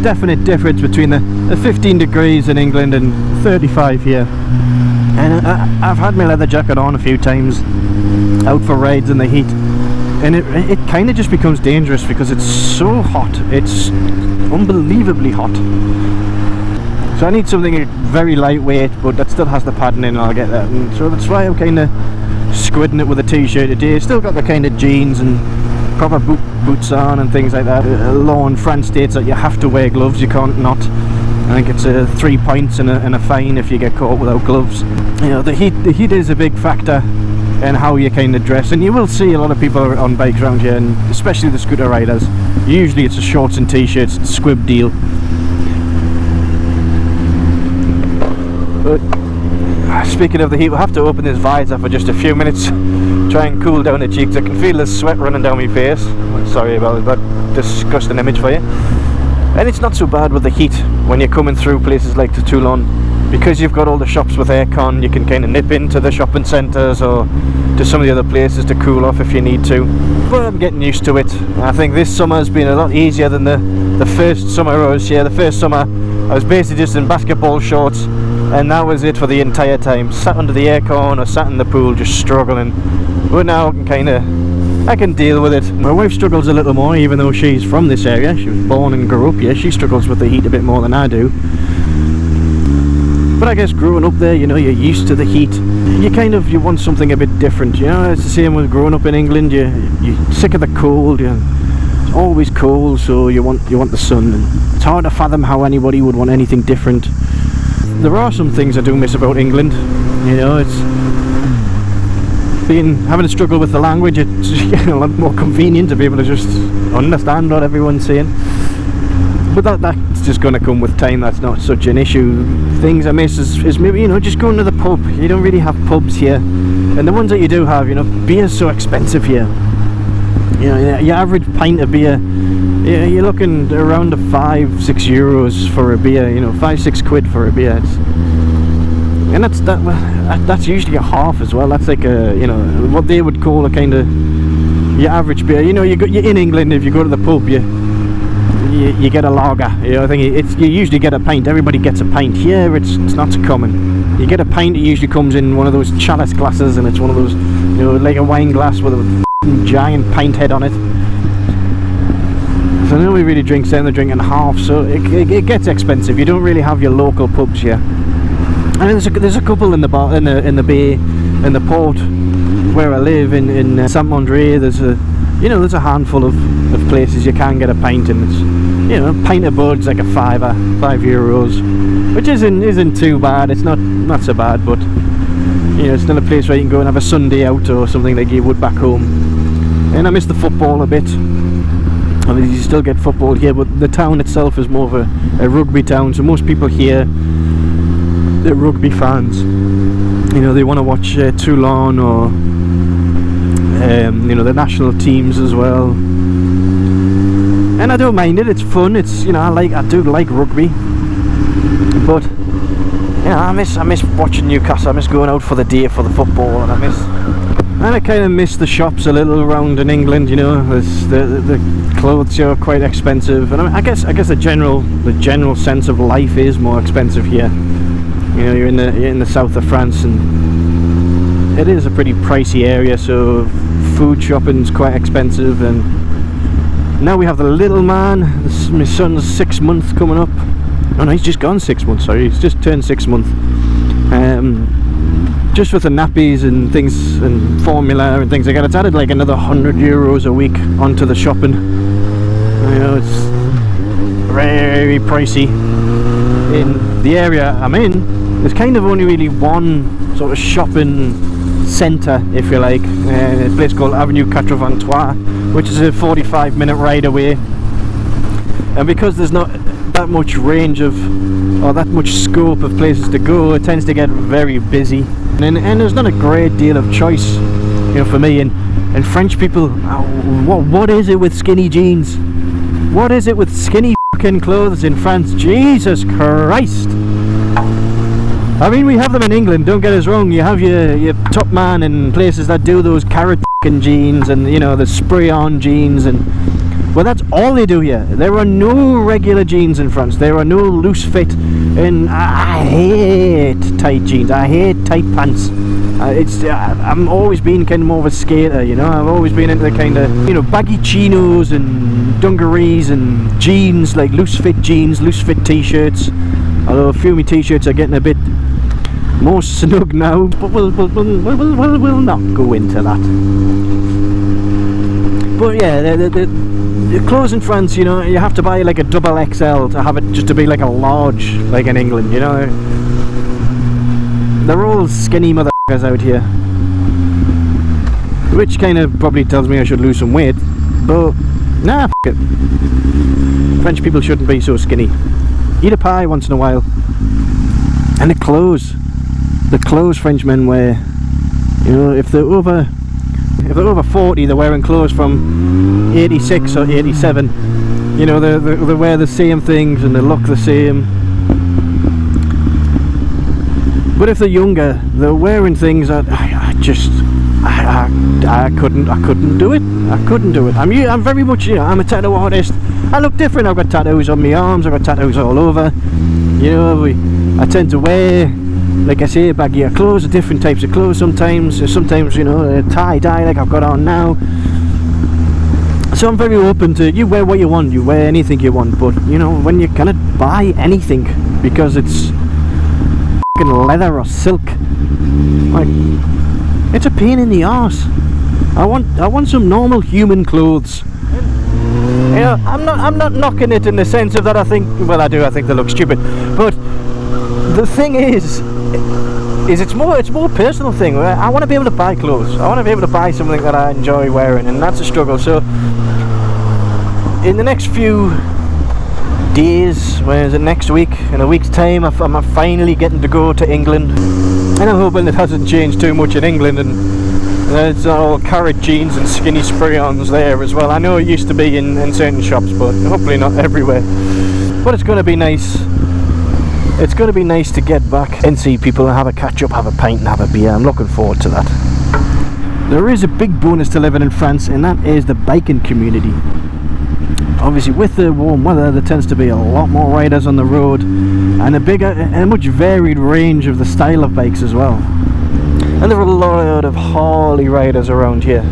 definite difference between the 15 degrees in England and 35 here. And I've had my leather jacket on a few times out for rides in the heat, and it kind of just becomes dangerous because it's so hot. It's unbelievably hot. So I need something very lightweight, but that still has the padding in, and I'll get that. And so that's why I'm kind of squidding it with a t-shirt today. Still got the kind of jeans and proper boots on and things like that. Law in France states that you have to wear gloves, you can't not. I think it's 3 points and a fine if you get caught without gloves. You know, the heat is a big factor in how you kind of dress, and you will see a lot of people on bikes around here, and especially the scooter riders. Usually it's a shorts and t-shirts squib deal. But speaking of the heat, we'll have to open this visor for just a few minutes, try and cool down the cheeks. I can feel the sweat running down my face. Sorry about that disgusting image for you. And it's not so bad with the heat when you're coming through places like the Toulon, because you've got all the shops with aircon. You can kind of nip into the shopping centres or to some of the other places to cool off if you need to. But I'm getting used to it. I think this summer has been a lot easier than the first summer I was here. The first summer I was basically just in basketball shorts, and that was it for the entire time. Sat under the aircon or sat in the pool just struggling. But now I can deal with it. My wife struggles a little more, even though she's from this area. She was born and grew up here. She struggles with the heat a bit more than I do. But I guess growing up there, you know, you're used to the heat. You want something a bit different. You know, it's the same with growing up in England. You're sick of the cold. It's always cold, so you want the sun. And it's hard to fathom how anybody would want anything different. There are some things I do miss about England. You know, it's having to struggle with the language. It's a lot more convenient to be able to just understand what everyone's saying. But that's just going to come with time. That's not such an issue. Things I miss is maybe, you know, just going to the pub. You don't really have pubs here, and the ones that you do have, you know, beer's so expensive here. You know, your average pint of beer, you're looking around the 5-6 euros for a beer. You know, 5-6 quid for a beer. And that's usually a half as well. That's like you know, what they would call a kind of your average beer. You know, you're in England. If you go to the pub, you get a lager. You know, I think you usually get a pint. Everybody gets a pint. Here it's not so common. You get a pint, it usually comes in one of those chalice glasses, and it's one of those, you know, like a wine glass with a giant pint head on it. So nobody really drinks them. They're drinking half, so it gets expensive. You don't really have your local pubs here. And there's a couple in the bay, in the port where I live in Saint-Mandré. There's a handful of places you can get a pint, and it's, you know, a pint of Bud's like a €5, €5, which isn't too bad. It's not so bad, but you know, it's still a place where you can go and have a Sunday out or something like you would back home. And I miss the football a bit. I mean, you still get football here, but the town itself is more of a rugby town. So most people here, they're rugby fans. You know, they want to watch Toulon or you know, the national teams as well. And I don't mind it. It's fun. It's, you know, I do like rugby. But you know, I miss watching Newcastle. I miss going out for the day for the football, and I kind of miss the shops a little around in England. You know, the clothes here are quite expensive, and I guess the general sense of life is more expensive here. You know, you're in the south of France, and it is a pretty pricey area, so food shopping's quite expensive. And now we have the little man. My son's 6 months coming up. Oh no, he's just gone 6 months, sorry, he's just turned 6 months. Just with the nappies and things and formula and things like that, it's added like another €100 a week onto the shopping. You know, it's very pricey. In the area I'm in, there's kind of only really one sort of shopping centre, if you like, a place called Avenue 423, which is a 45-minute ride away. And because there's not that much range of, or that much scope of places to go, it tends to get very busy, and there's not a great deal of choice, you know, for me. And French people, what is it with skinny jeans? What is it with skinny fucking clothes in France? Jesus Christ! I mean, we have them in England, don't get us wrong. You have your Top Man and places that do those carrot jeans, and you know, the spray-on jeans, and Well, that's all they do here. There are no regular jeans in France. There are no loose fit, and I hate tight jeans. I hate tight pants. I'm always been kind of more of a skater, you know. I've always been into the kind of, you know, baggy chinos and dungarees and jeans, like loose fit jeans, loose fit t-shirts. Although a few of my t-shirts are getting a bit more snug now, but we'll not go into that. But yeah, the clothes in France, you know, you have to buy like a double XL to have it just to be like a large, like in England, you know. They're all skinny motherfuckers out here, which kind of probably tells me I should lose some weight, but nah, f it. French people shouldn't be so skinny. Eat a pie once in a while. And the clothes Frenchmen wear, you know, if they're over 40, they're wearing clothes from 86 or 87. You know, they wear the same things and they look the same. But if they're younger, they're wearing things that I couldn't do it. I couldn't do it. I'm very much, you know, I'm a tattoo artist. I look different. I've got tattoos on my arms. I've got tattoos all over. You know, I tend to wear, like I say, baggier clothes, different types of clothes sometimes. Sometimes, you know, tie-dye like I've got on now. So I'm very open to, you wear what you want, you wear anything you want, but, you know, when you cannot buy anything because it's fucking leather or silk, like, it's a pain in the arse. I want some normal human clothes. You know, I'm not knocking it in the sense of that I think they look stupid, but the thing is it's more a personal thing. I want to be able to buy clothes. I want to be able to buy something that I enjoy wearing, and that's a struggle. So in the next few days, when is it, next week, in a week's time, I'm finally getting to go to England, and I'm hoping it hasn't changed too much in England, and there's all carrot jeans and skinny spray-ons there as well. I know it used to be in certain shops, but hopefully not everywhere. But it's going to be nice. It's going to be nice to get back and see people and have a catch up, have a pint and have a beer. I'm looking forward to that. There is a big bonus to living in France, and that is the biking community. Obviously with the warm weather there tends to be a lot more riders on the road, and a much varied range of the style of bikes as well. And there are a lot of Harley riders around here.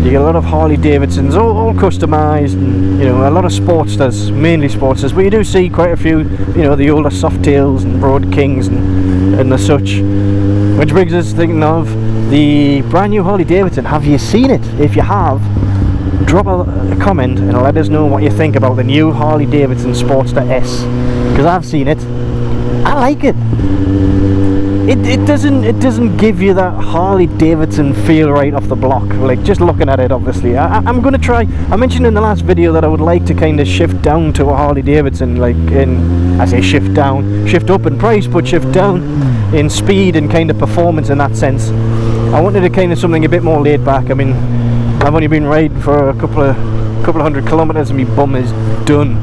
You get a lot of Harley Davidsons, all customised, and, you know, a lot of Sportsters, mainly Sportsters, but you do see quite a few, you know, the older Softails and Road Kings and the such. Which brings us thinking of the brand new Harley Davidson. Have you seen it? If you have, drop a comment and let us know what you think about the new Harley Davidson Sportster S, because I've seen it. I like it. It doesn't give you that Harley Davidson feel right off the block, like just looking at it. Obviously I'm going to try. I mentioned in the last video that I would like to kind of shift down to a Harley Davidson, like I say shift up in price, but shift down in speed and kind of performance in that sense. I wanted to kind of something a bit more laid back. I mean, I've only been riding for a couple of 100 kilometers and my bum is done.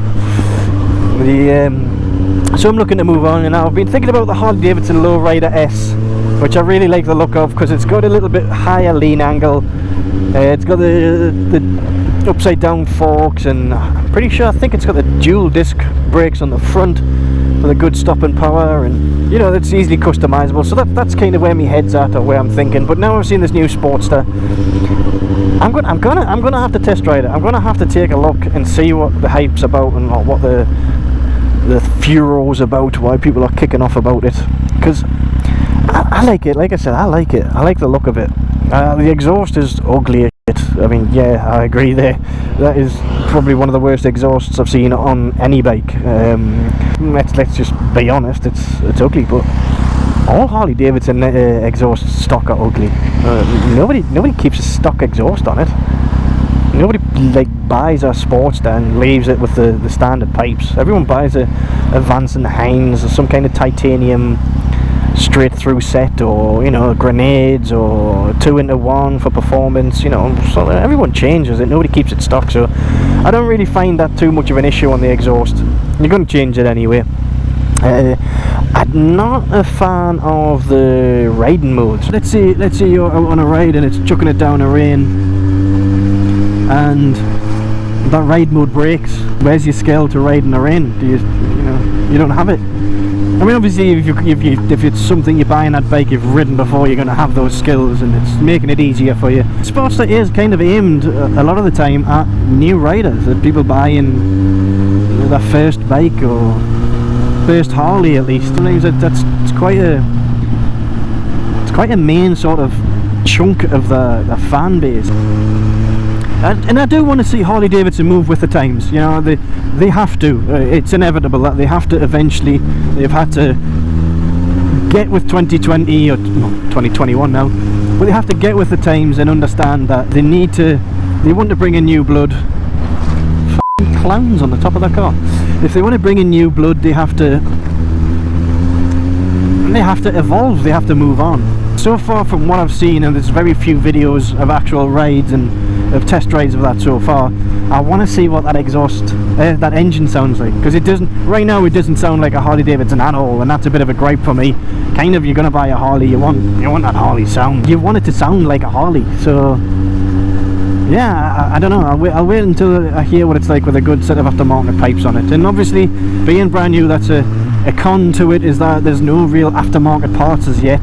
So I'm looking to move on, and I've been thinking about the Harley Davidson Lowrider S, which I really like the look of because it's got a little bit higher lean angle. It's got the upside down forks, and I'm pretty sure, I think it's got the dual disc brakes on the front for the good stopping power, and you know, it's easily customizable. So that's kind of where my head's at, or where I'm thinking. But now I've seen this new Sportster, I'm gonna have to test ride it. I'm gonna have to take a look and see what the hype's about, and what the furore's about, why people are kicking off about it, because I like it. Like I said, I like it. I like the look of it. The exhaust is ugly as shit. I mean, yeah, I agree there. That is probably one of the worst exhausts I've seen on any bike. Let's just be honest, it's ugly. But all Harley Davidson exhausts stock are ugly. Nobody keeps a stock exhaust on it. Nobody like buys a Sportster and leaves it with the standard pipes. Everyone buys a Vance and Hines or some kind of titanium straight through set, or, you know, grenades, or 2-in-1 for performance. You know, so everyone changes it. Nobody keeps it stock. So I don't really find that too much of an issue on the exhaust. You're going to change it anyway. I'm not a fan of the riding modes. Let's say you're out on a ride and it's chucking it down a rain, and that ride mode breaks, where's your skill to ride in the rain? Do you know, you don't have it. I mean, obviously, if it's something you buy in that bike you've ridden before, you're going to have those skills, and it's making it easier for you. Sportster is kind of aimed a lot of the time at new riders, at people buying their first bike or first Harley at least. Sometimes it's quite a main sort of chunk of the fan base. And I do want to see Harley Davidson move with the times. You know, they have to. It's inevitable that they have to eventually. They've had to get with 2020 or 2021 now, but they have to get with the times and understand that they want to bring in new blood. F***ing clowns on the top of their car. If they want to bring in new blood, they have to evolve. They have to move on. So far from what I've seen, and there's very few videos of actual rides and of test rides of that so far, I want to see what that that engine sounds like, because it doesn't, right now it doesn't sound like a Harley Davidson at all, and that's a bit of a gripe for me. Kind of, you're going to buy a Harley, you want that Harley sound, you want it to sound like a Harley. So yeah, I don't know, I'll wait until I hear what it's like with a good set of aftermarket pipes on it. And obviously, being brand new, that's a con to it, is that there's no real aftermarket parts as yet.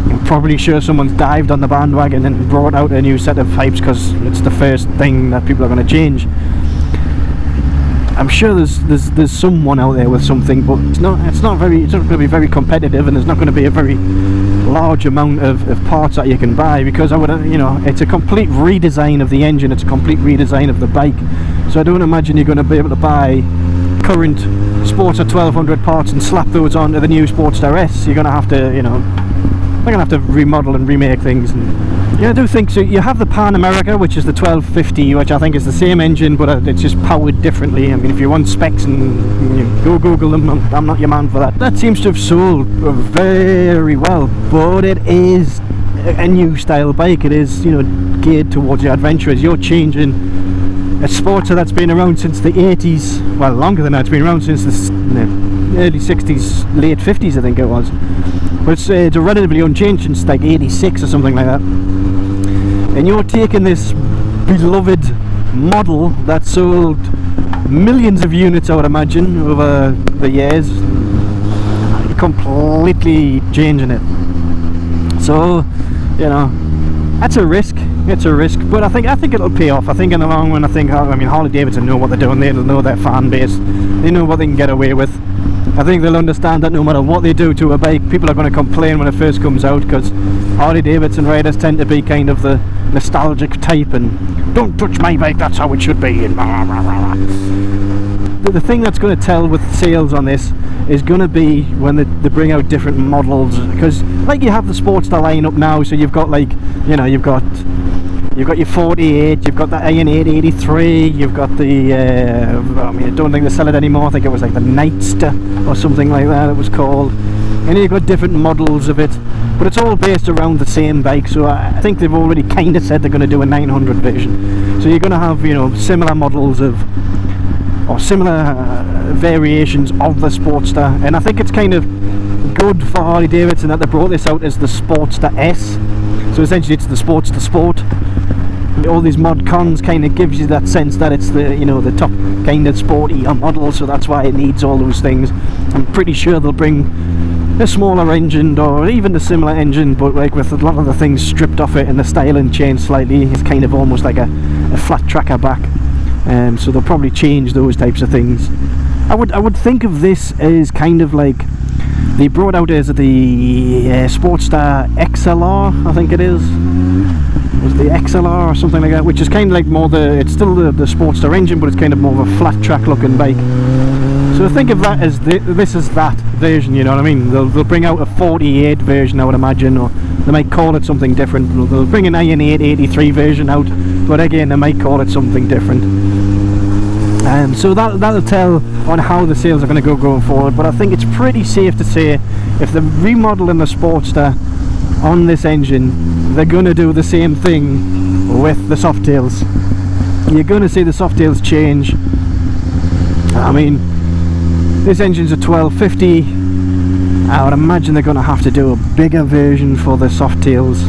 I'm probably sure someone's dived on the bandwagon and brought out a new set of pipes because it's the first thing that people are going to change. I'm sure there's someone out there with something, but it's not going to be very competitive, and there's not going to be a very large amount of parts that you can buy, because it's a complete redesign of the engine, it's a complete redesign of the bike. So I don't imagine you're going to be able to buy current Sportster 1200 parts and slap those onto the new Sportster S. You're going to have to, they're going to have to remodel and remake things. And I do think so. You have the Pan America, which is the 1250, which I think is the same engine, but it's just powered differently. I mean, if you want specs, and go Google them, I'm not your man for that. That seems to have sold very well, but it is a new style bike. It is, geared towards your adventurers. You're changing a Sportster that's been around since the 80s, well, longer than that. It's been around since the early 60s, late 50s, I think it was. But it's a relatively unchanged since like 86 or something like that. And you're taking this beloved model that sold millions of units, I would imagine, over the years, completely changing it. So, that's a risk. It's a risk, but I think it'll pay off. I think in the long run, Harley Davidson know what they're doing. They'll know their fan base. They know what they can get away with. I think they'll understand that no matter what they do to a bike, people are going to complain when it first comes out, because Harley Davidson riders tend to be kind of the nostalgic type, and don't touch my bike, that's how it should be, and blah, blah, blah, blah. The thing that's going to tell with sales on this is going to be when they bring out different models, because like you have the Sportster lineup now, so you've got you've got your 48, you've got the Iron 883, you've got the I don't think they sell it anymore. I think it was like the Nightster or something like that it was called. And you've got different models of it, but it's all based around the same bike. So I think they've already kind of said they're going to do a 900 version. So you're going to have similar models or similar variations of the Sportster. And I think it's kind of good for Harley Davidson that they brought this out as the Sportster S. So essentially it's the Sportster Sport. All these mod cons kind of gives you that sense that it's the top kind of sportier model, so that's why it needs all those things. I'm pretty sure they'll bring a smaller engine, or even a similar engine, but like with a lot of the things stripped off it and the styling changed slightly. It's kind of almost like a flat tracker back, so they'll probably change those types of things. I would think of this as kind of like they brought out as the Sportster XLR, I think it is. Was the XLR or something like that, which is kind of like more it's still the Sportster engine, but it's kind of more of a flat track looking bike. So think of that as this is that version, you know what I mean? They'll bring out a 48 version, I would imagine, or they might call it something different. They'll bring an Iron 883 version out, but again they might call it something different. So that'll tell on how the sales are going to go going forward. But I think it's pretty safe to say if they're remodeling the Sportster on this engine, they're going to do the same thing with the Softails. You're going to see the Softails change. I mean, this engine's a 1250. I would imagine they're going to have to do a bigger version for the Softails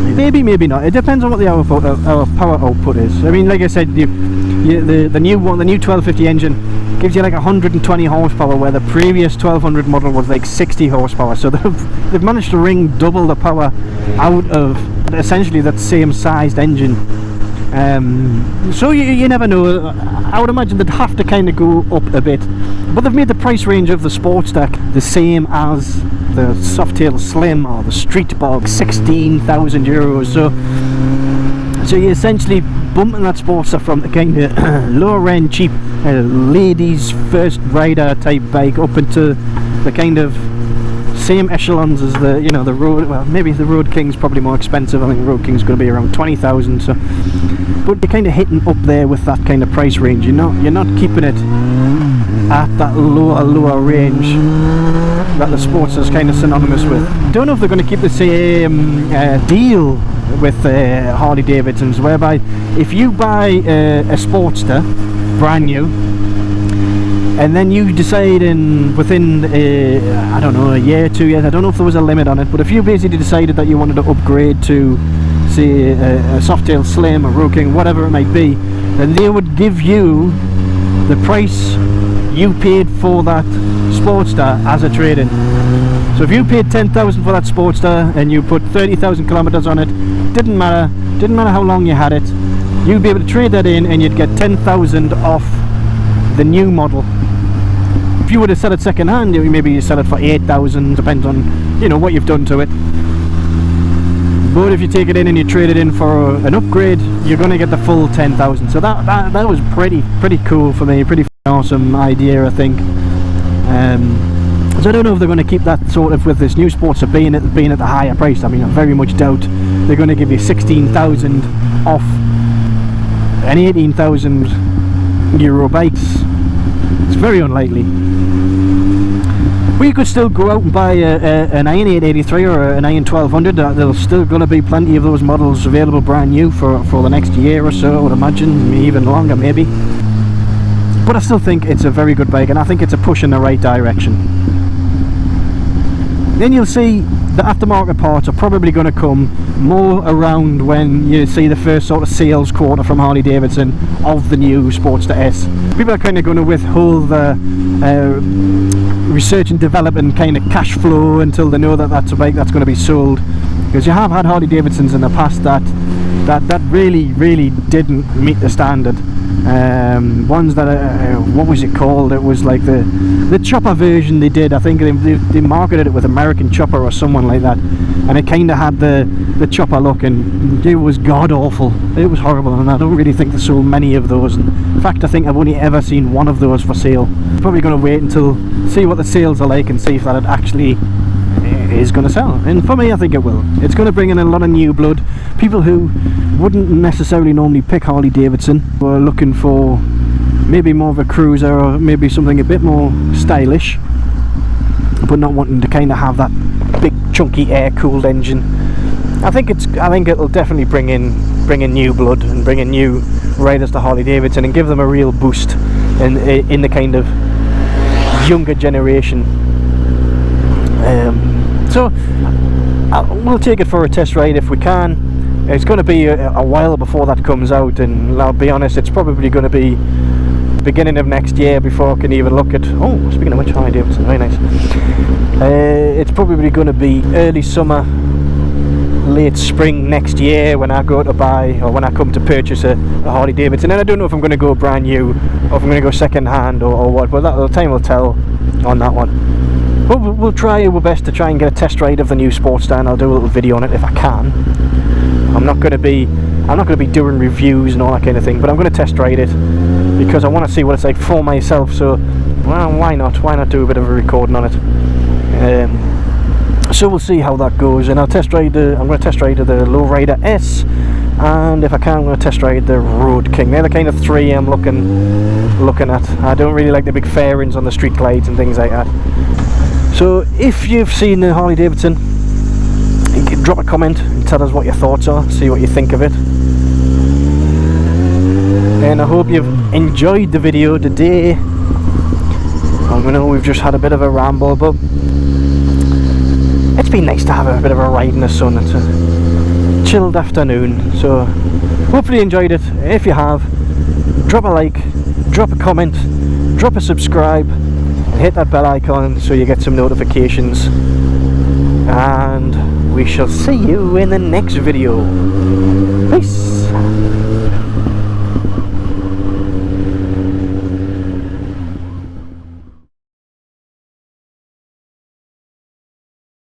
Maybe not. It depends on what the our power output is. I mean, like I said, the new one, the new 1250 engine gives you like 120 horsepower, where the previous 1200 model was like 60 horsepower. So they've managed to wring double the power out of essentially that same sized engine. So you never know. I would imagine they'd have to kind of go up a bit, but they've made the price range of the Sportster the same as the Softail Slim or the Street Bog, €16,000. So you're essentially bumping that Sportster from the kind of lower end cheap ladies first rider type bike up into the kind of same echelons as the, you know, the Road. Well, maybe the Road King's probably more expensive. I think the Road King's going to be around 20,000. So, but you're kind of hitting up there with that kind of price range. You're not keeping it at that lower range that the Sportster's kind of synonymous with. Don't know if they're going to keep the same deal with Harley Davidsons, whereby if you buy a Sportster brand new, and then you decide within I don't know, a year, 2 years, I don't know if there was a limit on it, but if you basically decided that you wanted to upgrade to, say, a Softail Slim, a Road King, whatever it might be, then they would give you the price you paid for that Sportster as a trade-in. So if you paid 10,000 for that Sportster and you put 30,000 kilometers on it, didn't matter how long you had it, you'd be able to trade that in and you'd get 10,000 off the new model. If you were to sell it second hand, maybe you sell it for 8,000, depends on, you know, what you've done to it. But if you take it in and you trade it in for an upgrade, you're going to get the full 10,000. So that was pretty cool for me, pretty awesome idea, I think. So I don't know if they're going to keep that sort of with this new Sportster being at the higher price. I mean, I very much doubt they're going to give you 16,000 off an 18,000 euro bikes. It's very unlikely. But you could still go out and buy an Iron 883 or an Iron 1200. There's still going to be plenty of those models available brand new for the next year or so, I would imagine, even longer maybe. But I still think it's a very good bike, and I think it's a push in the right direction. Then you'll see the aftermarket parts are probably going to come more around when you see the first sort of sales quarter from Harley Davidson of the new Sportster S. People are kind of going to withhold the research and development kind of cash flow until they know that that's a bike that's going to be sold, because you have had Harley Davidsons in the past that really didn't meet the standard. Ones that what was it called? It was like the chopper version they did. I think they marketed it with American Chopper or someone like that, and it kind of had the chopper look, and it was god awful. It was horrible, and I don't really think they sold many of those. In fact, I think I've only ever seen one of those for sale. Probably going to wait until see what the sales are like and see if that it actually is going to sell. And for me, I think it will. It's going to bring in a lot of new blood, people who wouldn't necessarily normally pick Harley Davidson, who are looking for maybe more of a cruiser or maybe something a bit more stylish, but not wanting to kind of have that big chunky air-cooled engine. I think it'll definitely bring in new blood and bring in new riders to Harley Davidson and give them a real boost in the kind of younger generation. So we'll take it for a test ride if we can. It's going to be a while before that comes out, and I'll be honest, it's probably going to be the beginning of next year before I can even look at. Oh, speaking of which, Harley Davidson, very nice. It's probably going to be early summer, late spring next year when I go to buy, or when I come to purchase a Harley Davidson. And I don't know if I'm going to go brand new or if I'm going to go second hand or what, but the time will tell on that one. But we'll try our best to try and get a test ride of the new Sportster, and I'll do a little video on it if I can. I'm not going to be doing reviews and all that kind of thing, but I'm going to test ride it because I want to see what it's like for myself. So, well, why not do a bit of a recording on it? So we'll see how that goes, and I'm going to test ride the Lowrider S, and if I can, I'm going to test ride the Road King. They're the kind of three I'm looking at. I don't really like the big fairings on the street glides and things like that. So if you've seen the Harley Davidson, you can drop a comment and tell us what your thoughts are, see what you think of it. And I hope you've enjoyed the video today. I know we've just had a bit of a ramble, but it's been nice to have a bit of a ride in the sun. chilled afternoon. So hopefully you enjoyed it. If you have, drop a like, drop a comment, drop a subscribe, and hit that bell icon so you get some notifications. And we shall see you in the next video.